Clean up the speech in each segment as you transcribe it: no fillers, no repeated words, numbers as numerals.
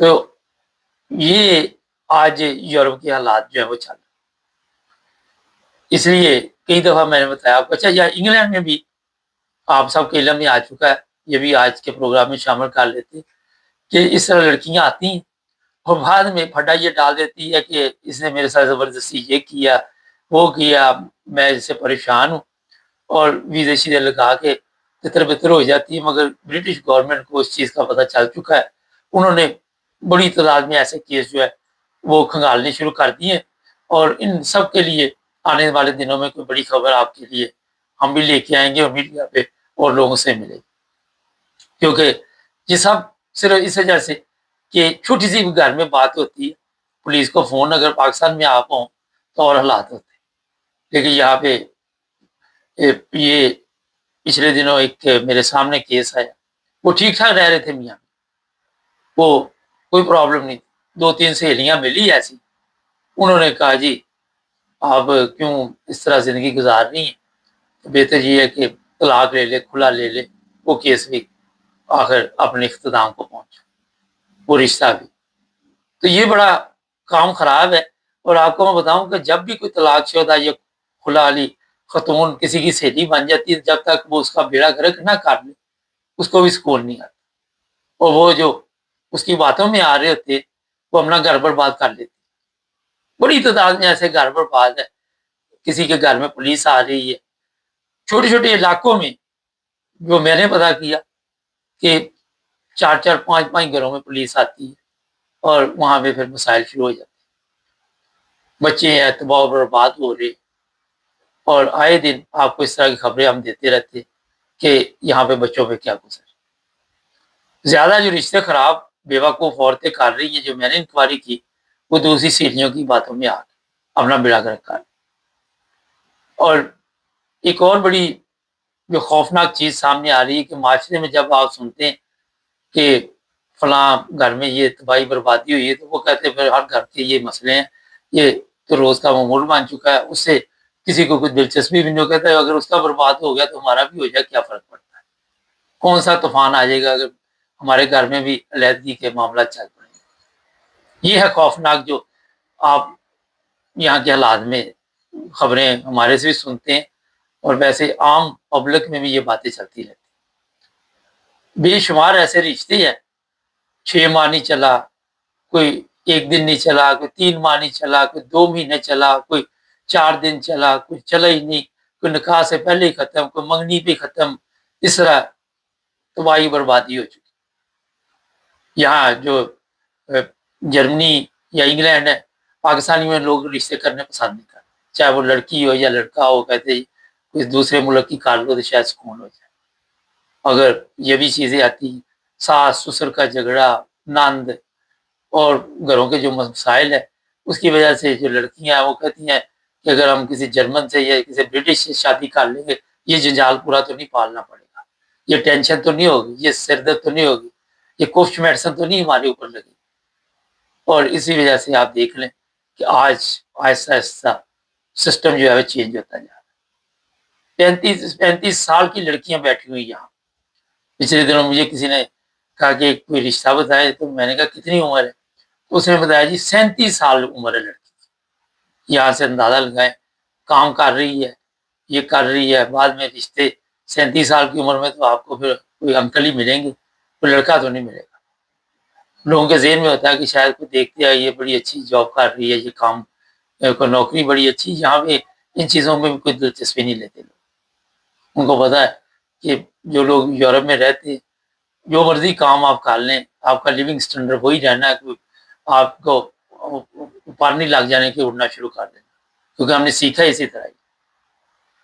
تو یہ آج یورپ کے حالات جو ہے وہ چل رہے ہیں۔ اس لیے کئی دفعہ میں نے بتایا آپ کو، اچھا یا انگلینڈ میں بھی آپ سب کے علم میں آ چکا ہے، یہ بھی آج کے پروگرام میں شامل کر لیتے کہ اس طرح لڑکیاں آتی ہیں اور بعد میں پھڈا یہ ڈال دیتی ہے کہ اس نے میرے ساتھ زبردستی یہ کیا وہ کیا، میں اس سے پریشان ہوں، اور ویزے شیزے لگا کے تتر بتر ہو جاتی ہے۔ مگر برٹش گورنمنٹ کو اس چیز کا پتہ چل چکا ہے، انہوں نے بڑی تعداد میں ایسے کیس جو ہے وہ کھنگالنے شروع کر دیے، اور ان سب کے لیے آنے والے دنوں میں کوئی بڑی خبر آپ کے لیے ہم بھی لے کے آئیں گے اور میڈیا پہ اور لوگوں سے ملے، کیونکہ یہ سب صرف اس وجہ سے کہ چھوٹی سی گھر میں بات ہوتی ہے، پولیس کو فون اگر پاکستان میں آپ ہوں تو اور حالات ہوتے ہیں، لیکن یہاں پہ یہ پچھلے دنوں ایک میرے سامنے کیس آیا، وہ ٹھیک ٹھاک رہ رہے تھے میاں، وہ کوئی پرابلم نہیں، 2-3 سہیلیاں ملی ایسی، انہوں نے کہا جی آپ کیوں اس طرح زندگی گزار رہی ہیں، بہتر یہ ہے کہ طلاق لے لے، کھلا لے لے۔ وہ کیس بھی آخر اپنے اختتام کو پہنچا، وہ رشتہ بھی۔ تو یہ بڑا کام خراب ہے، اور آپ کو میں بتاؤں کہ جب بھی کوئی طلاق شدہ یا کھلا علی خاتون کسی کی سہیلی بن جاتی ہے، جب تک وہ اس کا بیڑا گرک نہ کر لے اس کو بھی سکون نہیں آتا، اور وہ جو اس کی باتوں میں آ رہے ہوتے وہ اپنا گھر برباد کر لیتے۔ بڑی تعداد میں ایسے گھر برباد ہے، کسی کے گھر میں پولیس آ رہی ہے، چھوٹے چھوٹے علاقوں میں جو میں نے پتا کیا کہ 4-4 5-5 گھروں میں پولیس آتی ہے، اور وہاں پہ پھر مسائل شروع ہو جاتے ہیں، بچے ہیں تباہ و برباد ہو رہے، اور آئے دن آپ کو اس طرح کی خبریں ہم دیتے رہتے کہ یہاں پہ بچوں پہ کیا گزر۔ زیادہ جو رشتے خراب بیوقوف عورتیں کر رہی ہیں، جو میں نے انکوائری کی، وہ دوسری سہیلیوں کی باتوں میں آ کے اپنا بیڑا گرک کر۔ اور ایک اور بڑی جو خوفناک چیز سامنے آ رہی ہے کہ معاشرے میں جب آپ سنتے ہیں کہ فلاں گھر میں یہ تباہی بربادی ہوئی ہے، تو وہ کہتے ہیں پھر ہر گھر کے یہ مسئلے ہیں، یہ تو روز کا معمول بن چکا ہے، اس سے کسی کو کوئی دلچسپی بھی نہیں، کہتا ہے اگر اس کا برباد ہو گیا تو ہمارا بھی ہو جائے، کیا فرق پڑتا ہے، کون سا طوفان آ جائے گا اگر ہمارے گھر میں بھی علیحدگی کے معاملات چل پڑیں گے۔ یہ ہے خوفناک جو آپ یہاں کے حالات میں خبریں ہمارے سے بھی سنتے ہیں، اور ویسے عام پبلک میں بھی یہ باتیں چلتی رہتی ہیں۔ بے شمار ایسے رشتے ہیں، 6 ماہ نہیں چلا، کوئی 1 دن نہیں چلا، کوئی 3 ماہ نہیں چلا، کوئی 2 مہینے چلا، کوئی 4 دن چلا، کوئی چلا ہی نہیں، کوئی نکاح سے پہلے ہی ختم، کوئی منگنی پہ ختم، اس طرح تباہی بربادی ہو چکی۔ یہاں جو جرمنی یا انگلینڈ ہے، پاکستانی میں لوگ رشتے کرنے پسند نہیں کرتے، چاہے وہ لڑکی ہو یا لڑکا ہو، کہتے کوئی دوسرے ملک کی کار لو تو شاید سکون ہو جائے۔ اگر یہ بھی چیزیں آتی ہیں، ساس سسر کا جھگڑا، نند، اور گھروں کے جو مسائل ہے، اس کی وجہ سے جو لڑکیاں ہیں وہ کہتی ہیں کہ اگر ہم کسی جرمن سے یا کسی برٹش سے شادی کر لیں گے، یہ جنجال پورا تو نہیں پالنا پڑے گا، یہ ٹینشن تو نہیں ہوگی، یہ سر درد تو نہیں ہوگی، یہ کوفٹ میڈیسن تو نہیں ہمارے اوپر لگی۔ اور اسی وجہ سے آپ دیکھ لیں کہ آج آہستہ آہستہ سسٹم جو ہے وہ چینج ہوتا جا رہا ہے۔ 35 سال کی لڑکیاں بیٹھی ہوئی یہاں۔ پچھلے دنوں مجھے کسی نے کہا کہ کوئی رشتہ بتائے، تو میں نے کہا کتنی عمر ہے؟ اس نے بتایا جی 37 سال عمر ہے لڑکی، یہاں سے اندازہ لگائیں، کام کر رہی ہے، یہ کر رہی ہے، بعد میں رشتے 37 سال کی عمر میں تو آپ کو پھر کوئی انکل ہی ملیں گے، کوئی لڑکا تو نہیں ملے گا۔ لوگوں کے ذہن میں ہوتا ہے کہ شاید کوئی دیکھتے ہیں یہ بڑی اچھی جاب کر رہی ہے، یہ کام کوئی نوکری بڑی اچھی، یہاں پہ ان چیزوں میں بھی کوئی دلچسپی نہیں لیتے لوگ۔ ان کو پتا ہے کہ جو لوگ یورپ میں رہتے، جو مرضی کام آپ کر لیں، آپ کا لیونگ سٹینڈرڈ وہی رہنا ہے، کوئی آپ کو اوپر نہیں لگ جانے کے اڑنا شروع کر دینا، کیونکہ ہم نے سیکھا اسی طرح ہی۔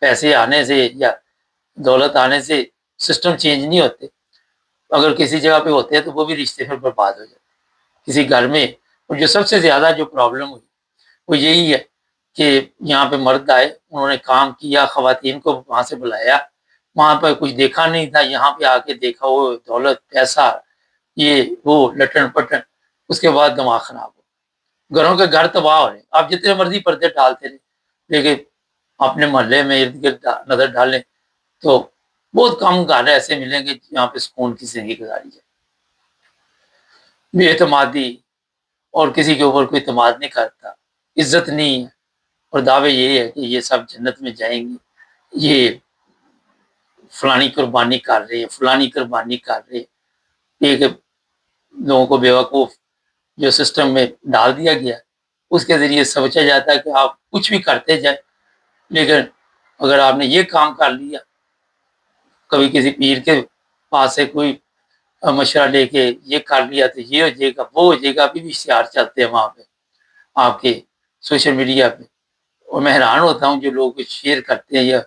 پیسے آنے سے یا دولت آنے سے سسٹم چینج نہیں ہوتے، اگر کسی جگہ پہ ہوتے ہیں تو وہ بھی رشتے پھر برباد ہو جاتے کسی گھر میں۔ اور جو سب سے زیادہ جو پرابلم ہوئی وہ یہی ہے کہ یہاں پہ مرد آئے، انہوں نے کام کیا، خواتین کو وہاں سے بلایا، وہاں پہ کچھ دیکھا نہیں تھا، یہاں پہ آ کے دیکھا وہ دولت، پیسہ، یہ وہ لٹن پٹن، اس کے بعد دماغ خراب ہو، گھروں کے گھر تباہ ہو رہے۔ آپ جتنے مرضی پردے ڈالتے رہے، لیکن اپنے محلے میں ارد گرد نظر ڈالیں تو بہت کم گھر ایسے ملیں گے جہاں پہ سکون کی زندگی گزاری جائے۔ بے اعتمادی اور کسی کے اوپر کوئی اعتماد نہیں کرتا، عزت نہیں ہے، اور دعوے یہ ہے کہ یہ سب جنت میں جائیں گے، یہ فلانی قربانی کر رہے ہیں، فلانی قربانی کر رہے ہیں۔ ایک لوگوں کو بیوقوف جو سسٹم میں ڈال دیا گیا، اس کے ذریعے سمجھا جاتا ہے کہ آپ کچھ بھی کرتے جائیں، لیکن اگر آپ نے یہ کام کر لیا، کبھی کسی پیر کے پاس سے کوئی مشورہ لے کے یہ کر لیا تو یہ ہو جائے گا، وہ ہو جائے گا، ابھی بھی اشتہار چلتے ہیں وہاں پہ آپ کے سوشل میڈیا پہ، اور میں حیران ہوتا ہوں جو لوگ شیئر کرتے ہیں یا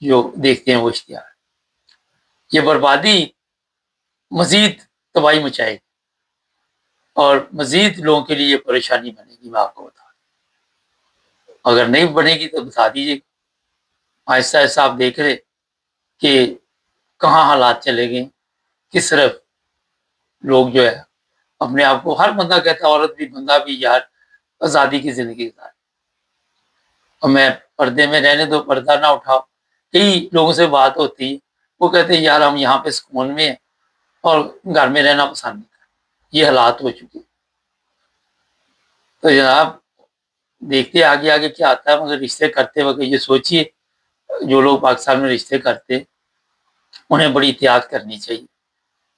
جو دیکھتے ہیں وہ اشتہار۔ یہ بربادی مزید تباہی مچائے گی اور مزید لوگوں کے لیے یہ پریشانی بنے گی، میں آپ کو بتا دوں۔ اگر نہیں بنے گی تو بتا دیجیے، آہستہ آہستہ آپ دیکھ رہے کہ کہاں حالات چلے گئے، کس طرف لوگ جو ہے اپنے آپ کو، ہر بندہ کہتا ہے، عورت بھی بندہ بھی، یار آزادی کی زندگی گزار، اور میں پردے میں رہنے دو، پردہ نہ اٹھاؤ۔ کئی لوگوں سے بات ہوتی ہے، وہ کہتے ہیں یار ہم یہاں پہ سکون میں ہیں اور گھر میں رہنا پسند نہیں کرتے، یہ حالات ہو چکے۔ تو جناب دیکھتے آگے آگے کیا آتا ہے، مگر رشتے کرتے وقت یہ سوچیے، جو لوگ پاکستان میں رشتے کرتے انہیں بڑی احتیاط کرنی چاہیے،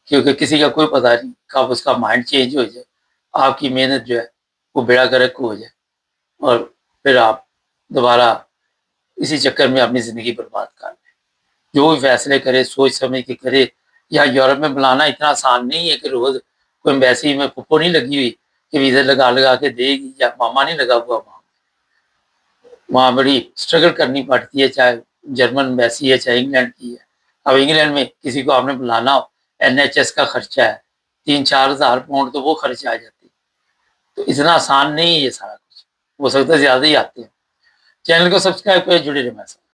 کیونکہ کسی کا کوئی پتہ نہیں کب اس کا مائنڈ چینج ہو جائے، آپ کی محنت جو ہے وہ بیڑا گرک ہو جائے، اور پھر آپ دوبارہ اسی چکر میں اپنی زندگی برباد کر لیں۔ جو بھی فیصلے کرے سوچ سمجھ کے کرے۔ یا یورپ میں بلانا اتنا آسان نہیں ہے کہ روز کوئی ایمبیسی میں پھپھو نہیں لگی ہوئی کہ ویزا لگا کے دے گی، یا ماما نہیں لگا ہوا وہاں بڑی اسٹرگل کرنی پڑتی ہے، چاہے جرمن ایمبیسی ہے چاہے انگلینڈ کی ہے۔ اب انگلینڈ میں کسی کو آپ نے بلانا ہو، NHS کا خرچہ ہے 3-4 ہزار پاؤنڈ، تو وہ خرچ آ جاتے، تو اتنا آسان نہیں ہے یہ سارا کچھ، ہو سکتا ہے زیادہ ہی آتے ہیں۔ چینل کو سبسکرائب کریں، جڑے رہیں۔